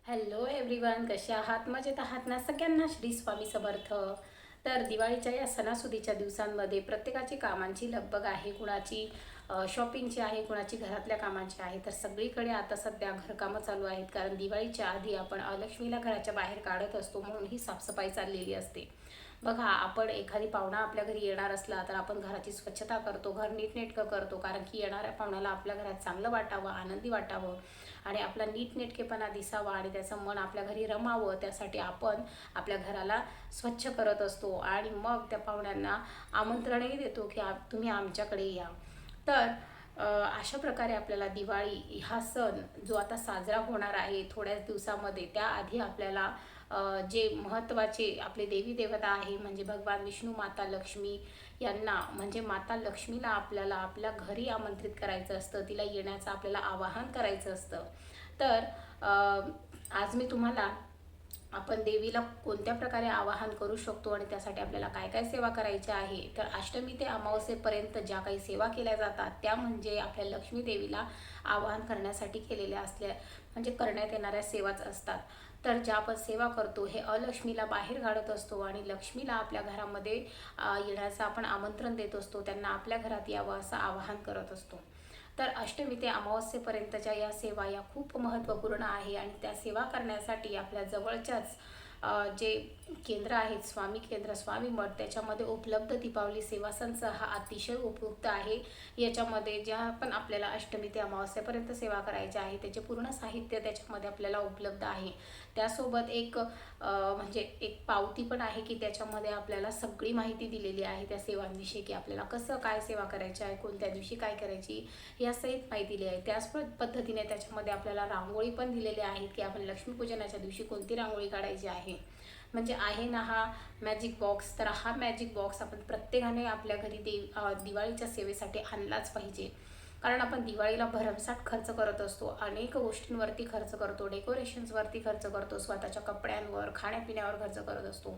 Hello everyone, कसे आहात? मजेत आहात ना? सगळ्यांना श्री स्वामी समर्थ. तर दिवाळीच्या या सणासुदीच्या दिवसांमध्ये प्रत्येकाची कामांची लगबग आहे. कुणाची शॉपिंगची आहे, कुणाची घरातल्या कामांची आहे. तर सगळीकडे आता सध्या घरकामं चालू आहेत, कारण दिवाळीच्या आधी आपण लक्ष्मीला घराच्या बाहेर काढत असतो, म्हणून ही साफसफाई चाललेली असते. बघा, आपण एखादी पाहुणा आपल्या घरी येणार असला तर आपण घराची स्वच्छता करतो, घर नीटनेटकं करतो, कारण की येणाऱ्या पाहुण्याला आपल्या घरात चांगलं वाटावं, आनंदी वाटावं आणि आपला नीटनेटकेपणा दिसावा आणि त्याचं मन आपल्या घरी रमावं, त्यासाठी आपण आपल्या घराला स्वच्छ करत असतो आणि मग त्या पाहुण्यांना आमंत्रणही देतो की तुम्ही आमच्याकडे या. तर अशा प्रकारे आपल्याला दिवाळी हा सण जो आता साजरा होणार आहे थोड्याच दिवसामध्ये, त्याआधी आपल्याला जे महत्त्वाचे आपले देवी देवता आहे म्हणजे भगवान विष्णू, माता लक्ष्मी यांना म्हणजे माता लक्ष्मीला आपल्याला आपल्या घरी आमंत्रित करायचं असतं, तिला येण्याचं आपल्याला आवाहन करायचं असतं. तर आज मी तुम्हाला आपण देवीला कोणत्या प्रकारे आवाहन करू शकतो आणि त्यासाठी आपल्याला काय काय सेवा करायच्या आहे. तर अष्टमी ते अमावस्येपर्यंत ज्या काही सेवा केल्या जातात त्या म्हणजे आपल्या लक्ष्मी देवीला आवाहन करण्यासाठी केलेल्या असल्या म्हणजे करण्यात येणाऱ्या सेवाच असतात. तर ज्या आपण सेवा करतो हे अलक्ष्मीला बाहेर काढत असतो आणि लक्ष्मीला आपल्या घरामध्ये येण्याचं आपण आमंत्रण देत असतो, त्यांना आपल्या घरात यावं असं आवाहन करत असतो. तर अष्टमी ते अमावस्येपर्यंतच्या या सेवा या खूप महत्त्वपूर्ण आहे आणि त्या सेवा करण्यासाठी आपल्या जवळच्याच जे केंद्र आहेत, स्वामी केंद्र, स्वामी मठ, त्याच्यामध्ये उपलब्ध दीपावली सेवा संच हा अतिशय उपयुक्त आहे. याच्यामध्ये ज्या पण आपल्याला अष्टमी ते अमावस्येपर्यंत सेवा करायची आहे त्याचे पूर्ण साहित्य त्याच्यामध्ये आपल्याला उपलब्ध आहे. त्यासोबत एक म्हणजे एक पावती पण आहे की त्याच्यामध्ये आपल्याला सगळी माहिती दिलेली आहे त्या सेवांविषयी, की आपल्याला कसं काय सेवा करायची आहे, कोणत्या दिवशी काय करायची या सहित माहिती दिली आहे. त्याच पद्धतीने त्याच्यामध्ये आपल्याला रांगोळी पण दिलेली आहेत की आपण लक्ष्मीपूजनाच्या दिवशी कोणती रांगोळी काढायची आहे. म्हणजे आहे ना हा मॅजिक बॉक्स, तर हा मॅजिक बॉक्स आपण प्रत्येकाने आपल्या घरी दिवाळीच्या सेवेसाठी आणलाच पाहिजे. कारण आपण दिवाळीला भरमसाठ खर्च करत असतो, अनेक गोष्टींवरती खर्च करतो, डेकोरेशन्सवरती खर्च करतो, स्वतःच्या कपड्यांवर, खाण्यापिण्यावर खर्च करत असतो.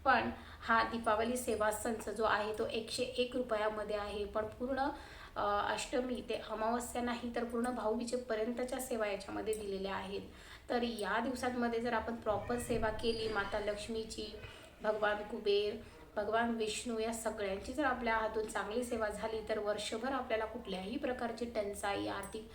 पण हा दीपावली सेवा संच जो आहे तो 101 रुपयामध्ये आहे. पण पूर्ण अष्टमी ते अमावस्या नाही तर पूर्ण भाऊबीजेपर्यंतच्या सेवा याच्यामध्ये दिलेल्या आहेत. तर या दिवसांमध्ये जर आपण प्रॉपर सेवा केली माता लक्ष्मीची, भगवान कुबेर, भगवान विष्णू या सगळ्यांची जर आपल्या हातून चांगली सेवा झाली तर वर्षभर आपल्याला कुठल्याही प्रकारची टंचाई, आर्थिक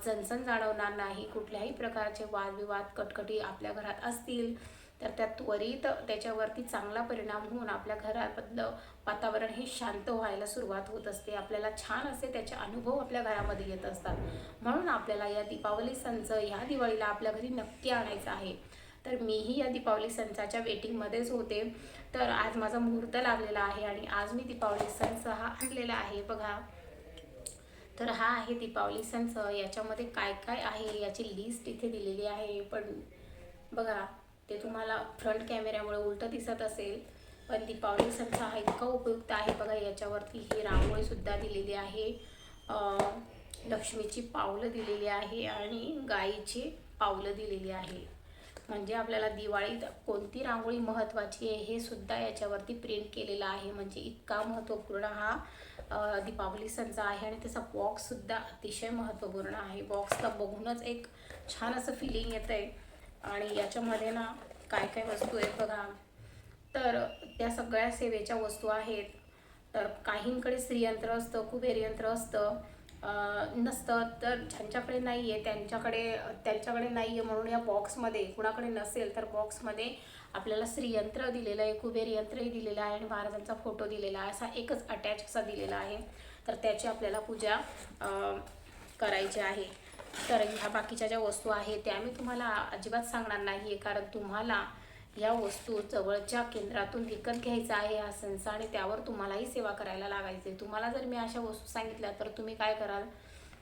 चणचण जाणवणार नाही. कुठल्याही प्रकारचे वादविवाद, कटकटी आपल्या घरात असतील तर त्या त्वरित त्याच्यावरती चांगला परिणाम होऊन आपल्या घरामधलं वातावरण हे शांत व्हायला सुरुवात होत असते. आपल्याला छान असे त्याचे अनुभव आपल्या घरामध्ये येत असतात. म्हणून आपल्याला या दीपावली संच ह्या दिवाळीला आपल्या घरी नक्की आणायचं आहे. तर मीही या दीपावली संचाच्या वेटिंगमध्येच होते. तर आज माझा मुहूर्त लागलेला आहे आणि आज मी दीपावली संच हा आणलेला आहे बघा. तर हा आहे दीपावली संच. याच्यामध्ये काय काय आहे याची लिस्ट इथे दिलेली आहे. पण बघा, ते तुम्हाला फ्रंट कॅमेऱ्यामुळे उलटं दिसत असेल, पण दीपावली संच हा इतका उपयुक्त आहे बघा. याच्यावरती ही रांगोळीसुद्धा दिलेली आहे, लक्ष्मीची पावलं दिलेली आहे आणि गाईची पावलं दिलेली आहे. म्हणजे आपल्याला दिवाळीत कोणती रांगोळी महत्त्वाची आहे हे सुद्धा याच्यावरती प्रिंट केलेलं आहे. म्हणजे इतका महत्त्वपूर्ण हा दीपावली संच आहे आणि त्याचा बॉक्ससुद्धा अतिशय महत्त्वपूर्ण आहे. बॉक्सला बघूनच एक छान असं फिलिंग येतं आहे. आणि याच्यामध्ये ना काय काय वस्तू आहेत बघा. तर त्या सगळ्या सेवेच्या वस्तू आहेत. तर काहींकडे श्रीयंत्र असतं, कुबेर यंत्र असतं, नसतं. तर ज्यांच्याकडे नाही आहे त्यांच्याकडे नाही आहे म्हणून या बॉक्समध्ये, कुणाकडे नसेल तर बॉक्समध्ये आपल्याला श्रीयंत्र दिलेलं आहे, कुबेर यंत्रही दिलेलं आहे आणि महाराजांचा फोटो दिलेला आहे. असा एकच अटॅच असा दिलेला आहे. तर त्याची आपल्याला पूजा करायची आहे. तर ह्या बाकीच्या ज्या वस्तू आहेत त्या मी तुम्हाला अजिबात सांगणार नाही आहे, कारण तुम्हाला या वस्तू जवळच्या केंद्रातून विकत घ्यायचा आहे हा संच आणि त्यावर तुम्हालाही सेवा करायला लागायचे. तुम्हाला जर मी अशा वस्तू सांगितल्या तर तुम्ही काय कराल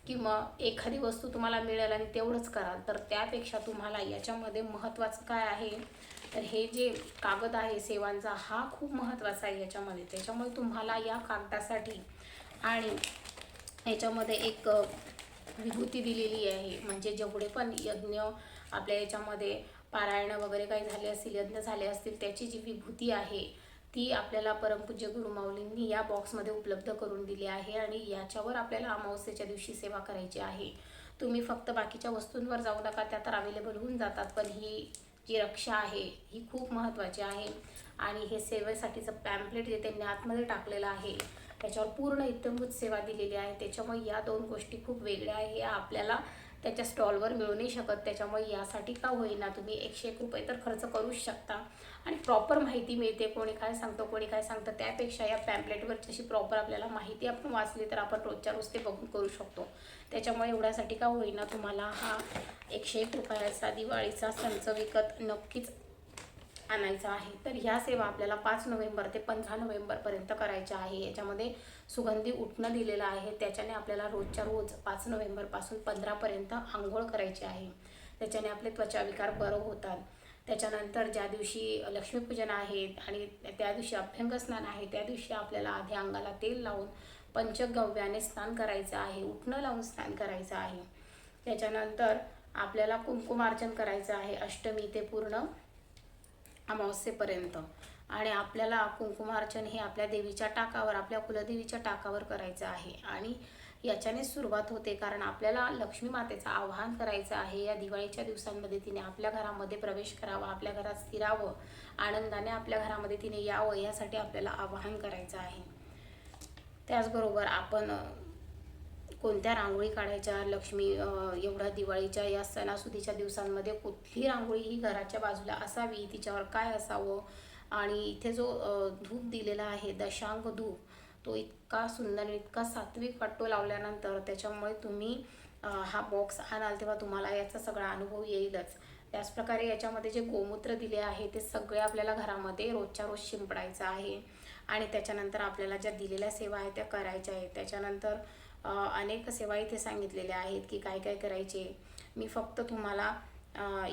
की मग एखादी वस्तू तुम्हाला मिळेल आणि तेवढंच कराल. तर त्यापेक्षा तुम्हाला याच्यामध्ये महत्त्वाचं काय आहे, तर हे जे कागद आहे सेवांचा हा खूप महत्त्वाचा आहे याच्यामध्ये. त्याच्यामुळे तुम्हाला या कागदासाठी आणि याच्यामध्ये एक विभूती दिलेली आहे. म्हणजे जेवढे पण यज्ञ आपल्या याच्यामध्ये पारायण वगैरे काही झाले असतील, यज्ञ झाले असतील, त्याची जी विभूती आहे ती आपल्याला परमपूज्य गुरुमाऊलींनी या बॉक्समध्ये उपलब्ध करून दिली आहे आणि याच्यावर आपल्याला अमावस्येच्या दिवशी सेवा करायची आहे. तुम्ही फक्त बाकीच्या वस्तूंवर जाऊ नका, त्या तर अवेलेबल होऊन जातात, पण ही जी रक्षा आहे ही खूप महत्त्वाची आहे. आणि हे सेवेसाठीचं पॅम्पलेट जे त्यांनी आतमध्ये टाकलेलं आहे त्याच्यावर पूर्ण इत्थंभूत सेवा दिलेली आहे. त्याच्यामुळे या दोन गोष्टी खूप वेगळ्या आहे, या आपल्याला त्याच्या स्टॉलवर मिळू नाही शकत. त्याच्यामुळे यासाठी का होईना तुम्ही 101 रुपये तर खर्च करूच शकता आणि प्रॉपर माहिती मिळते. कोणी काय सांगतं कोणी काय सांगतं त्यापेक्षा या पॅम्पलेटवर जशी प्रॉपर आपल्याला माहिती आपण वाचली तर आपण रोजच्या रोज ते बघून करू शकतो. त्याच्यामुळे एवढ्यासाठी का होईना तुम्हाला हा 101 रुपयाचा दिवाळीचा संच विकत नक्कीच आणायचा आहे. तर ह्या सेवा आपल्याला 5 नोव्हेंबर ते 15 नोव्हेंबरपर्यंत करायच्या आहे. याच्यामध्ये सुगंधी उठणं दिलेलं आहे, त्याच्याने आपल्याला रोजच्या रोज 5 नोव्हेंबरपासून 15पर्यंत आंघोळ करायची आहे. त्याच्याने आपले त्वचाविकार बरं होतात. त्याच्यानंतर ज्या दिवशी लक्ष्मीपूजन आहे आणि त्या दिवशी अभ्यंगस्नान आहे, त्या दिवशी आपल्याला आधी अंगाला तेल लावून पंचगव्याने स्नान करायचं आहे, उठणं लावून स्नान करायचं आहे. त्याच्यानंतर आपल्याला कुंकुमार्चन करायचं आहे अष्टमी ते पूर्ण अमावस्येपर्यंत. आणि आपल्याला कुंकुमार्चन हे आपल्या देवीच्या टाकावर, आपल्या कुलदेवीच्या टाकावर करायचं आहे. आणि याच्याने सुरुवात होते कारण आपल्याला लक्ष्मी मातेचं आवाहन करायचं आहे. या दिवाळीच्या दिवसांमध्ये तिने आपल्या घरामध्ये प्रवेश करावा, आपल्या घरात स्थिरावं, आनंदाने आपल्या घरामध्ये तिने यावं, यासाठी आपल्याला आवाहन करायचं आहे. त्याचबरोबर आपण कोणत्या रांगोळी काढायच्या, एवढ्या दिवाळीच्या या सणासुदीच्या दिवसांमध्ये कुठली रांगोळी ही घराच्या बाजूला असावी, तिच्यावर काय असावं. आणि इथे जो धूप दिलेला आहे दशांग धूप, तो इतका सुंदर आणि इतका सात्विक वाटतो लावल्यानंतर. त्याच्यामुळे तुम्ही हा बॉक्स आणाल तेव्हा तुम्हाला याचा सगळा अनुभव येईलच. त्याचप्रकारे याच्यामध्ये जे गोमूत्र दिले आहे ते सगळे आपल्याला घरामध्ये रोजच्या रोज शिंपडायचं आहे. आणि त्याच्यानंतर आपल्याला ज्या दिलेल्या सेवा आहेत त्या करायच्या आहेत. त्याच्यानंतर अनेक सेवा इथे सांगितलेल्या आहेत की काय काय करायचे. मी फक्त तुम्हाला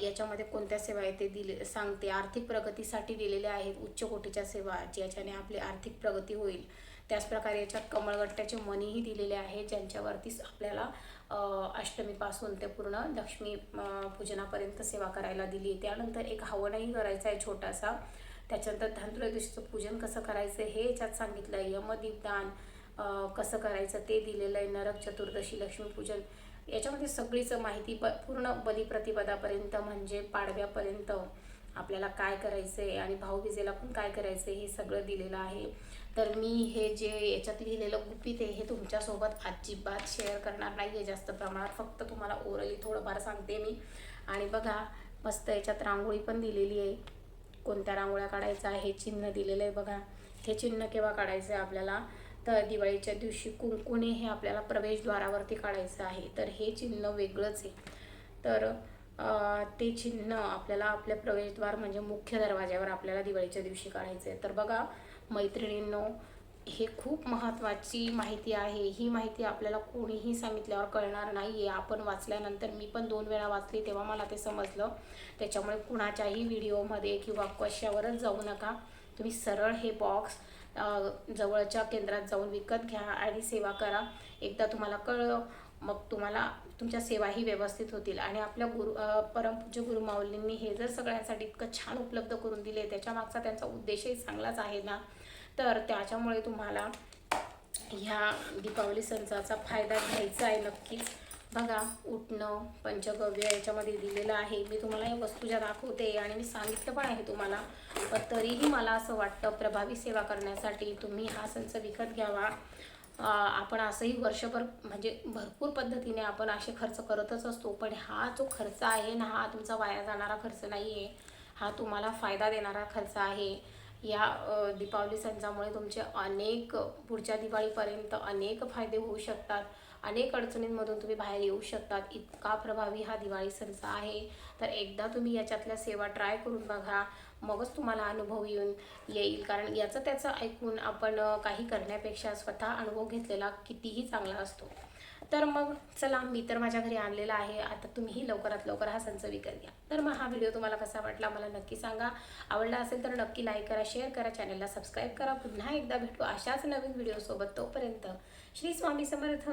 याच्यामध्ये कोणत्या सेवा आहेत ते सांगते. आर्थिक प्रगतीसाठी दिलेल्या आहेत उच्च कोटीच्या सेवा, ज्याच्याने आपली आर्थिक प्रगती होईल. त्याचप्रकारे याच्यात कमळगट्ट्याचे मणीही दिलेले आहेत, ज्यांच्यावरतीच आपल्याला अष्टमीपासून ते पूर्ण लक्ष्मी पूजनापर्यंत सेवा करायला दिली. त्यानंतर एक हवनही करायचा आहे छोटासा. त्याच्यानंतर धनत्रयोदशीचं पूजन कसं करायचं हे याच्यात सांगितलं आहे. यमदीपदान कसं करायचं ते दिलेलं आहे. नरक चतुर्दशी, लक्ष्मीपूजन, याच्यामध्ये सगळीच माहिती पूर्ण बलिप्रतिपदापर्यंत म्हणजे पाडव्यापर्यंत आपल्याला काय करायचं आहे आणि भाऊबीजेला पण काय करायचं आहे हे सगळं दिलेलं आहे. तर मी हे जे याच्यात लिहिलेलं गुपित आहे हे तुमच्यासोबत अजिबात शेअर करणार नाही आहे जास्त प्रमाणात, फक्त तुम्हाला ओरली थोडंफार सांगते मी. आणि बघा मस्त याच्यात रांगोळी पण दिलेली आहे, कोणत्या रांगोळ्या काढायचं आहे, चिन्ह दिलेलं आहे बघा. हे चिन्ह केव्हा काढायचं आहे आपल्याला, तर दिवाळीच्या दिवशी कुंकुणे हे आपल्याला प्रवेशद्वारावरती काढायचं आहे. तर हे चिन्ह वेगळंच आहे. तर ते चिन्ह आपल्याला आपल्या प्रवेशद्वार म्हणजे मुख्य दरवाज्यावर आपल्याला दिवाळीच्या दिवशी काढायचं आहे. तर बघा मैत्रिणींनो, हे खूप महत्त्वाची माहिती आहे. ही माहिती आपल्याला कोणीही सांगितल्यावर कळणार नाही आहे. आपण वाचल्यानंतर, मी पण 2 वेळा वाचली तेव्हा मला ते समजलं. त्याच्यामुळे कुणाच्याही व्हिडिओमध्ये किंवा कशावरच जाऊ नका. तुम्ही सरळ हे बॉक्स जवळच्या केंद्रात जाऊन विकत घ्या आणि सेवा करा. एकदा तुम्हाला कळलं मग तुम्हाला तुमच्या सेवाही व्यवस्थित होतील. आणि आपल्या परमपूज्य गुरुमाऊलींनी हे जर सगळ्यांसाठी इतकं छान उपलब्ध करून दिले, त्याच्यामागचा त्यांचा उद्देशही चांगलाच आहे ना. तर त्याच्यामुळे तुम्हाला ह्या दीपावली सणाचा फायदा घ्यायचा आहे नक्कीच. बघा उठणं, पंचगव्य याच्यामध्ये दिलेलं आहे. मी तुम्हाला या वस्तू ज्या दाखवते आणि मी सांगितलं पण आहे तुम्हाला, पण तरीही मला असं वाटतं प्रभावी सेवा करण्यासाठी तुम्ही हा संच विकत घ्यावा. आपण असंही वर्षभर म्हणजे भरपूर पद्धतीने आपण असे खर्च करतच असतो, पण हा जो खर्च आहे ना, हा तुमचा वाया जाणारा खर्च नाही आहे, हा तुम्हाला फायदा देणारा खर्च आहे. या दीपावली सणामुळे तुमचे पुढच्या दिवाळीपर्यंत अनेक फायदे होऊ शकतात. अनेक अडचणींमधून तुम्ही बाहेर येऊ शकतात. इतका प्रभावी हा दिवाळी सण आहे. तर एकदा तुम्ही याच्यातल्या सेवा ट्राय करून बघा, मगच तुम्हाला अनुभव येईल. कारण याचं त्याचं ऐकून आपण काही करण्यापेक्षा स्वतः अनुभव घेतलेला कितीही चांगला असतो. तर मग चला, मी तर माझ्या घरी आणलेला आहे. आता तुम्हीही लवकरात लवकर हा संच विकत घ्या. तर मग हा व्हिडिओ तुम्हाला कसा वाटला मला नक्की सांगा. आवडला असेल तर नक्की लाईक करा, शेअर करा, चॅनलला सबस्क्राईब करा. पुन्हा एकदा भेटू अशाच नवीन व्हिडिओसोबत. तोपर्यंत श्री स्वामी समर्थ.